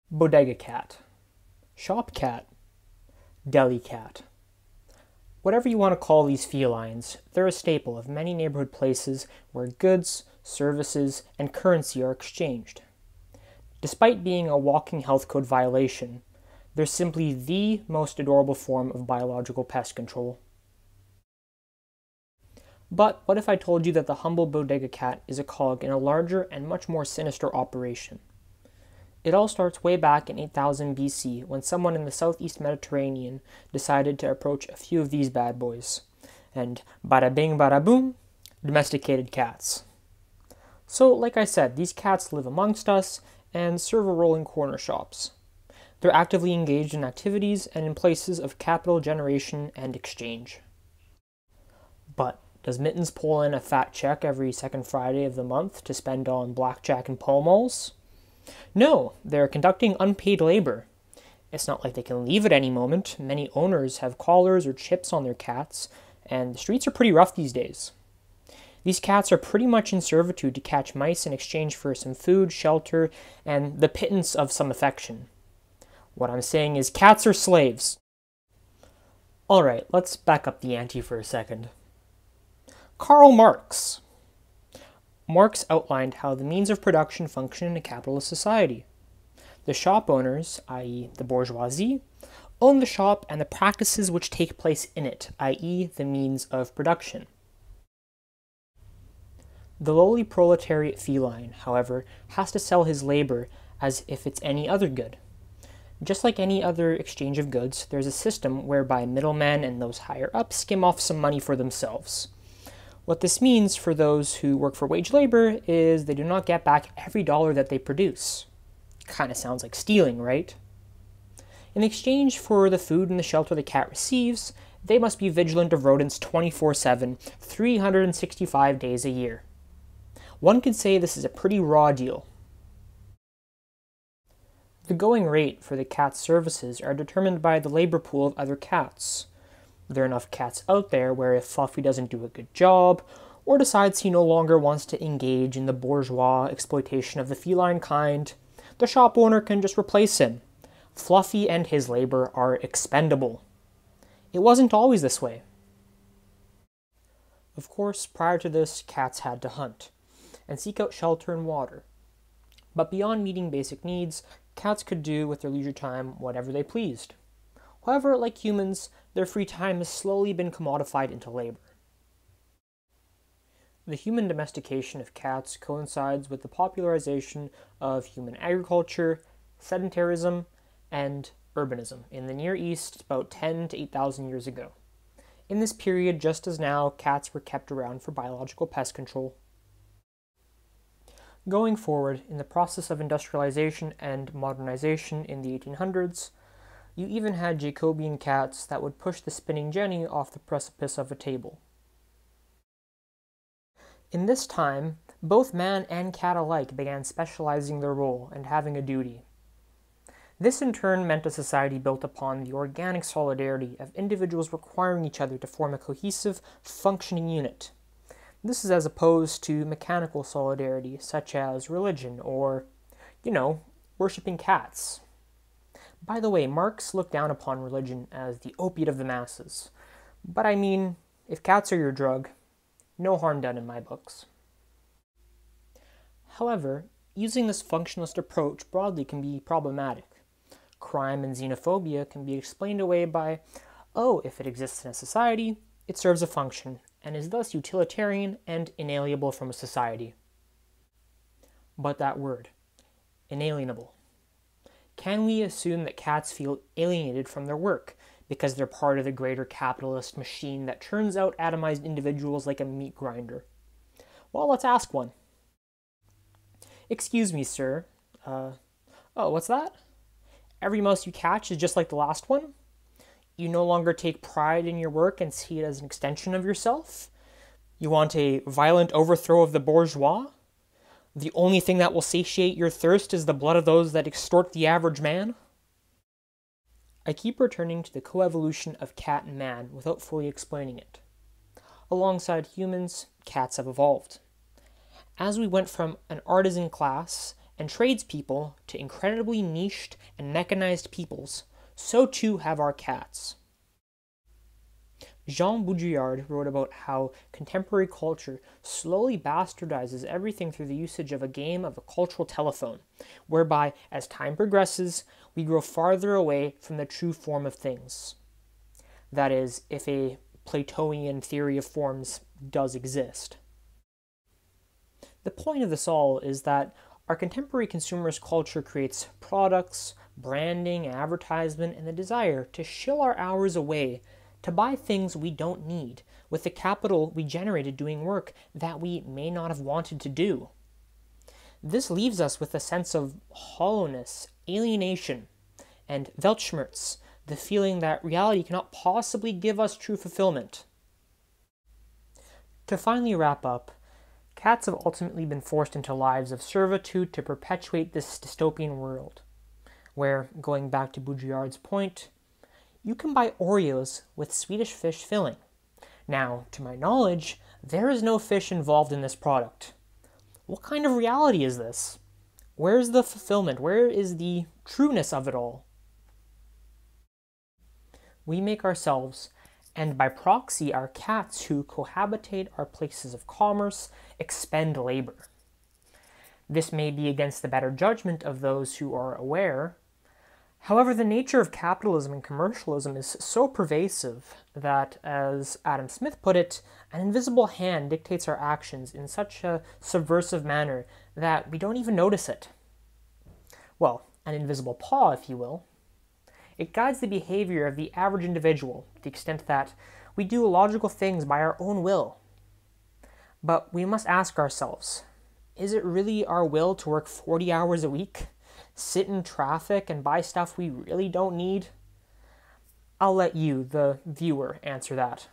Bodega cat, shop cat, deli cat. Whatever you want to call these felines, they're a staple of many neighborhood places where goods, services, and currency are exchanged. Despite being a walking health code violation, they're simply the most adorable form of biological pest control. But what if I told you that the humble bodega cat is a cog in a larger and much more sinister operation? It all starts way back in 8000 BC when someone in the southeast Mediterranean decided to approach a few of these bad boys, and bada bing bada boom, domesticated cats. So, like I said, these cats live amongst us and serve a role in corner shops. They're actively engaged in activities and in places of capital generation and exchange. But does Mittens pull in a fat check every second Friday of the month to spend on blackjack and pole malls? No, they're conducting unpaid labor. It's not like they can leave at any moment. Many owners have collars or chips on their cats, and the streets are pretty rough these days. These cats are pretty much in servitude to catch mice in exchange for some food, shelter, and the pittance of some affection. What I'm saying is cats are slaves. Alright, let's back up the ante for a second. Karl Marx. Marx outlined how the means of production function in a capitalist society. The shop owners, i.e. the bourgeoisie, own the shop and the practices which take place in it, i.e. the means of production. The lowly proletariat feline, however, has to sell his labor as if it's any other good. Just like any other exchange of goods, there's a system whereby middlemen and those higher up skim off some money for themselves. What this means for those who work for wage labor is they do not get back every dollar that they produce. Kinda sounds like stealing, right? In exchange for the food and the shelter the cat receives, they must be vigilant of rodents 24/7, 365 days a year. One could say this is a pretty raw deal. The going rate for the cat's services are determined by the labor pool of other cats. There are enough cats out there where if Fluffy doesn't do a good job, or decides he no longer wants to engage in the bourgeois exploitation of the feline kind, the shop owner can just replace him. Fluffy and his labor are expendable. It wasn't always this way. Of course, prior to this, cats had to hunt, and seek out shelter and water. But beyond meeting basic needs, cats could do with their leisure time whatever they pleased. However, like humans, their free time has slowly been commodified into labor. The human domestication of cats coincides with the popularization of human agriculture, sedentarism, and urbanism in the Near East about 10 to 8,000 years ago. In this period, just as now, cats were kept around for biological pest control. Going forward, in the process of industrialization and modernization in the 1800s, you even had Jacobean cats that would push the spinning jenny off the precipice of a table. In this time, both man and cat alike began specializing their role and having a duty. This in turn meant a society built upon the organic solidarity of individuals requiring each other to form a cohesive, functioning unit. This is as opposed to mechanical solidarity, such as religion or, worshipping cats. By the way, Marx looked down upon religion as the opiate of the masses. But I mean, if cats are your drug, no harm done in my books. However, using this functionalist approach broadly can be problematic. Crime and xenophobia can be explained away by, if it exists in a society, it serves a function, and is thus utilitarian and inalienable from a society. But that word, inalienable. Can we assume that cats feel alienated from their work because they're part of the greater capitalist machine that churns out atomized individuals like a meat grinder? Well, let's ask one. Excuse me, sir. What's that? Every mouse you catch is just like the last one? You no longer take pride in your work and see it as an extension of yourself? You want a violent overthrow of the bourgeois? The only thing that will satiate your thirst is the blood of those that extort the average man? I keep returning to the coevolution of cat and man without fully explaining it. Alongside humans, cats have evolved. As we went from an artisan class and tradespeople to incredibly niched and mechanized peoples, so too have our cats. Jean Baudrillard wrote about how contemporary culture slowly bastardizes everything through the usage of a game of a cultural telephone, whereby, as time progresses, we grow farther away from the true form of things. That is, if a Platonian theory of forms does exist. The point of this all is that our contemporary consumerist culture creates products, branding, advertisement, and the desire to shill our hours away to buy things we don't need with the capital we generated doing work that we may not have wanted to do. This leaves us with a sense of hollowness, alienation, and Weltschmerz, the feeling that reality cannot possibly give us true fulfillment. To finally wrap up, cats have ultimately been forced into lives of servitude to perpetuate this dystopian world, where, going back to Baudrillard's point, you can buy Oreos with Swedish fish filling. Now, to my knowledge, there is no fish involved in this product. What kind of reality is this? Where is the fulfillment? Where is the trueness of it all? We make ourselves, and by proxy our cats who cohabitate our places of commerce, expend labor. This may be against the better judgment of those who are aware. However, the nature of capitalism and commercialism is so pervasive that, as Adam Smith put it, an invisible hand dictates our actions in such a subversive manner that we don't even notice it. Well, an invisible paw, if you will. It guides the behavior of the average individual to the extent that we do illogical things by our own will. But we must ask ourselves, is it really our will to work 40 hours a week? Sit in traffic and buy stuff we really don't need? I'll let you, the viewer, answer that.